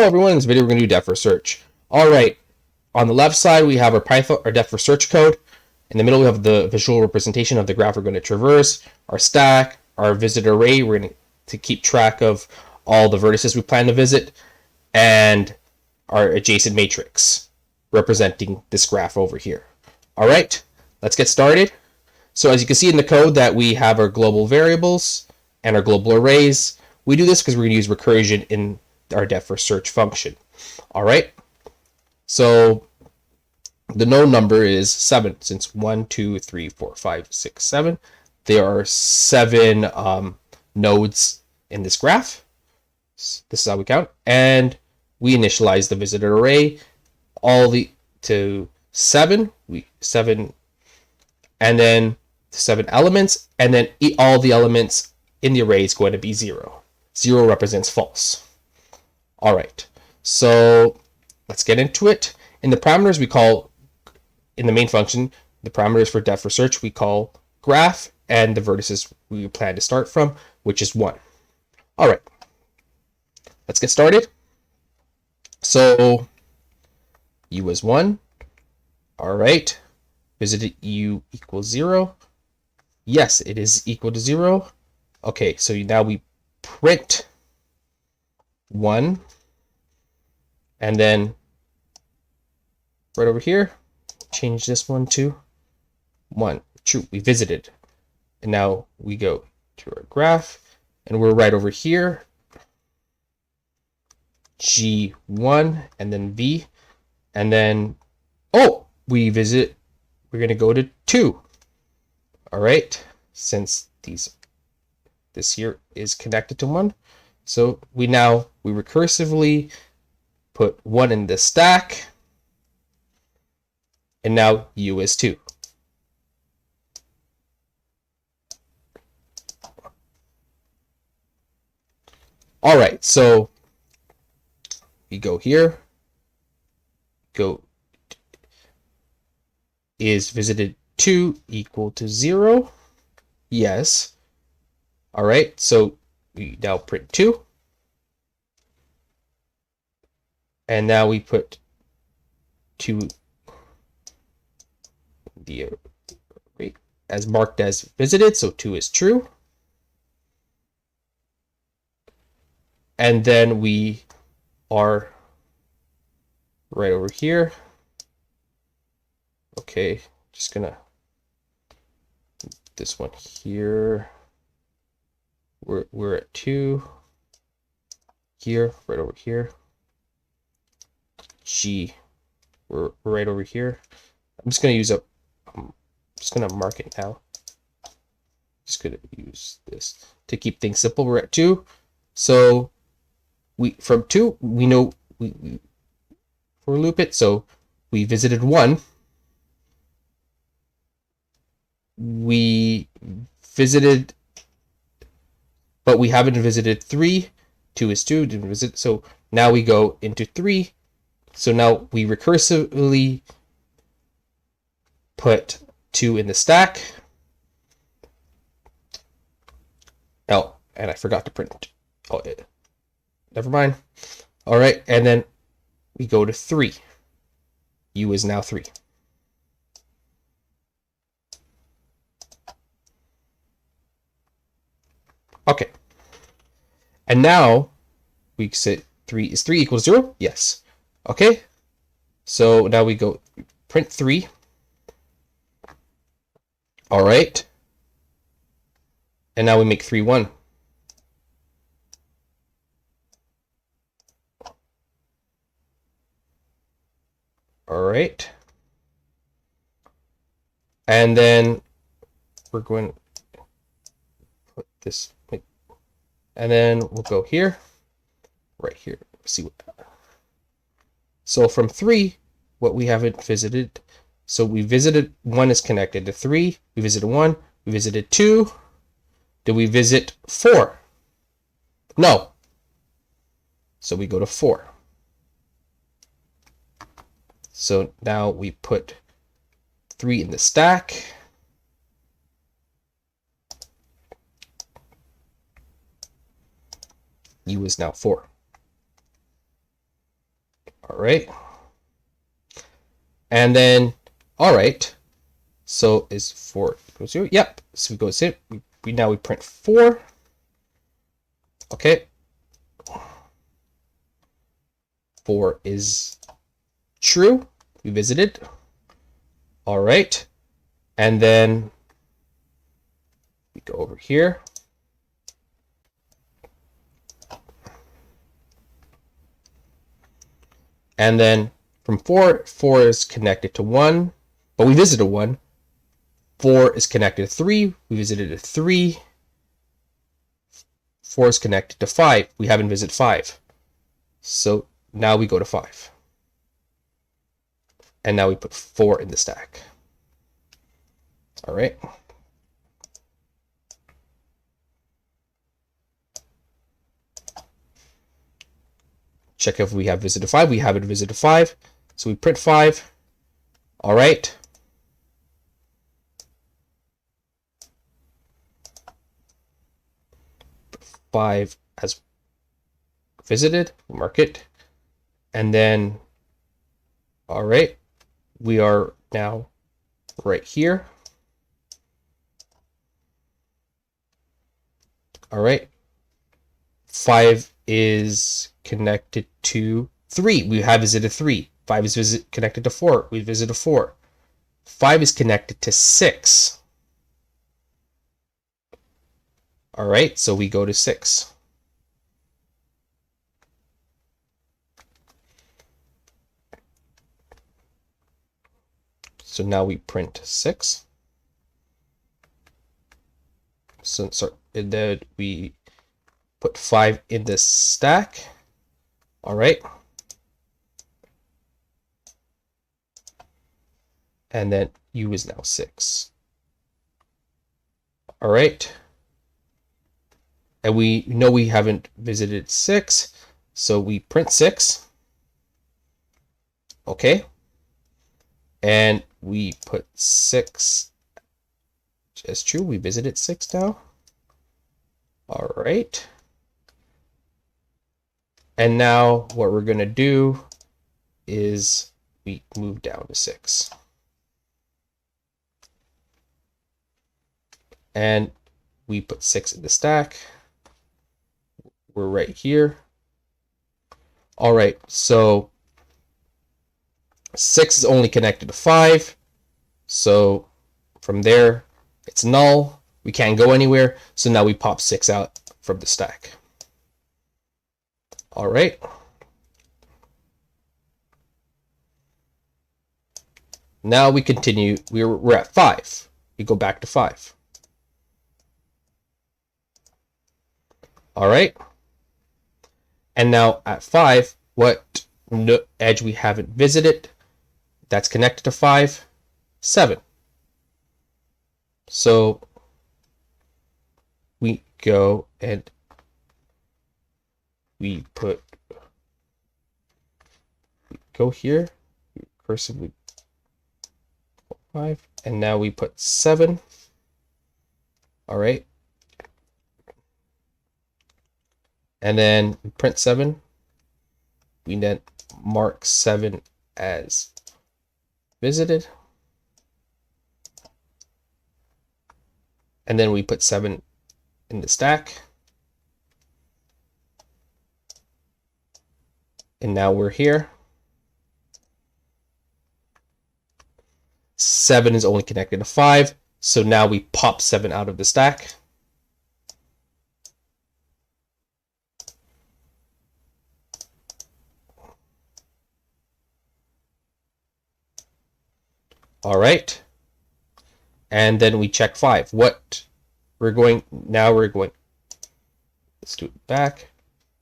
Hello everyone, in this video we're going to do depth first search. Alright, on the left side we have our Python, our depth first search code. In the middle we have the visual representation of the graph we're going to traverse, our stack, our visit array, we're going to keep track of all the vertices we plan to visit, and our adjacent matrix representing this graph over here. Alright, let's get started. So as you can see in the code that we have our global variables and our global arrays. We do this because we're going to use recursion in our depth first search function. All right. So the node number is 7, since 1, 2, 3, 4, 5, 6, 7. There are 7 nodes in this graph. This is how we count, and we initialize the visitor array all the to 7. 7, and then 7 elements, and then all the elements in the array is going to be 0. 0 represents false. All right, so let's get into it. In the parameters we call, in the main function, the parameters for depth first search we call graph, and the vertices we plan to start from, which is 1. All right, let's get started. So u is 1. All right, visited u equals 0. Yes, it is equal to 0. Okay, so now we print 1, and then right over here, change this one to 1. True, we visited. And now we go to our graph, and we're right over here, G1, and then V, and then, oh, we visit, we're going to go to 2. All right, since this here is connected to 1. So we recursively put 1 in the stack, and now u is 2. All right, so we go here, is visited 2 equal to 0? Yes. All right, so we now print 2. And now we put 2 the array as marked as visited, so 2 is true. And then we are right over here. Okay, just gonna this one here. We're at 2 here, right over here. G, we're right over here. I'm just gonna use just gonna mark it now. Just gonna use this to keep things simple. We're at 2, so from 2 we know we for loop it. So we visited 1. We visited, but we haven't visited 3. 2 is 2, didn't visit. So now we go into 3. So now we recursively put 2 in the stack. Oh, and I forgot to print. Oh, never mind. All right, and then we go to 3. U is now 3. Okay. And now we say 3 equals 0? Yes. Okay. So now we go print 3. All right. And now we make 3 1. All right. And then we're going to put this, and then we'll go here, right here. See what. So from 3, what we haven't visited. So we visited 1 is connected to 3. We visited 1. We visited 2. Did we visit 4? No. So we go to 4. So now we put 3 in the stack. U is now 4. All right. And then, all right. So is 4 equals 0? Yep. So we go to now we print 4. Okay. 4 is true. We visited. All right. And then we go over here. And then from 4, 4 is connected to 1, but we visited 1. 4 is connected to 3. We visited a 3. 4 is connected to 5. We haven't visited 5. So now we go to 5. And now we put 4 in the stack. All right. Check if we have visited 5. We haven't visited 5. So we print 5. All right. Five as visited, mark it. And then, all right, we are now right here. All right. 5 is connected to 3. We have visited 3. 5 is connected to 4. We visited 4. 5 is connected to 6. All right, so we go to 6. So now we print 6. So and then we put 5 in this stack. All right. And then U is now 6. All right. And we know we haven't visited 6, so we print 6. Okay. And we put 6 as true. We visited 6 now. All right. And now what we're going to do is we move down to 6. And we put 6 in the stack. We're right here. All right, so 6 is only connected to 5. So from there, it's null. We can't go anywhere. So now we pop 6 out from the stack. All right. Now we continue. We're at 5. We go back to 5. All right. And now at 5, what edge we haven't visited that's connected to 5? 7. So we go and we go here, cursively 5, and now we put 7. All right. And then we print 7. We then mark 7 as visited. And then we put 7 in the stack. And now we're here. 7 is only connected to 5. So now we pop 7 out of the stack. All right. And then we check 5. Let's do it back.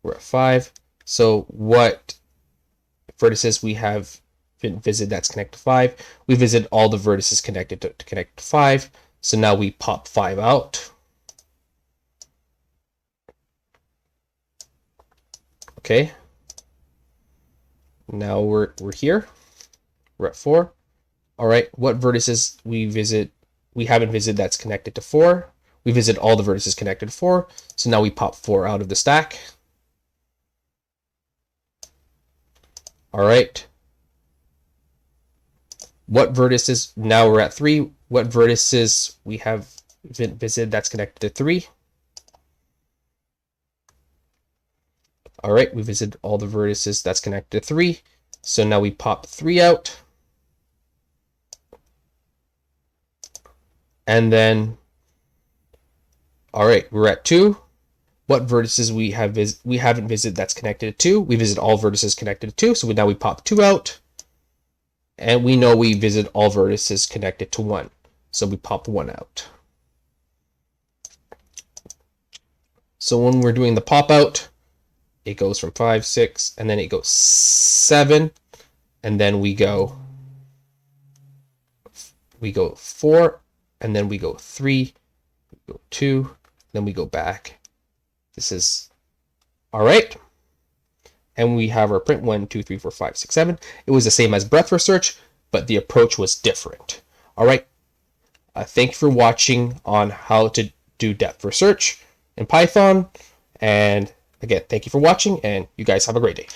We're at 5. So what vertices we have visited that's connected to 5? We visit all the vertices connected to connect to 5. So now we pop 5 out. Okay. Now we're here. We're at 4. All right, what vertices we haven't visited that's connected to 4? We visit all the vertices connected to 4. So now we pop 4 out of the stack. All right. What vertices, now we're at 3. What vertices we have visited that's connected to 3? All right, we visited all the vertices that's connected to 3. So now we pop 3 out. And then, all right, we're at 2. What vertices we haven't visited that's connected to 2? We visit all vertices connected to 2. So now we pop 2 out. And we know we visit all vertices connected to 1. So we pop 1 out. So when we're doing the pop out, it goes from 5, 6, and then it goes 7, and then we go 4, and then we go 3, we go 2, then we go back. This is all right. And we have our print 1, 2, 3, 4, 5, 6, 7. It was the same as breadth first search, but the approach was different. All right. Thank you for watching on how to do depth first search in Python. And again, thank you for watching, and you guys have a great day.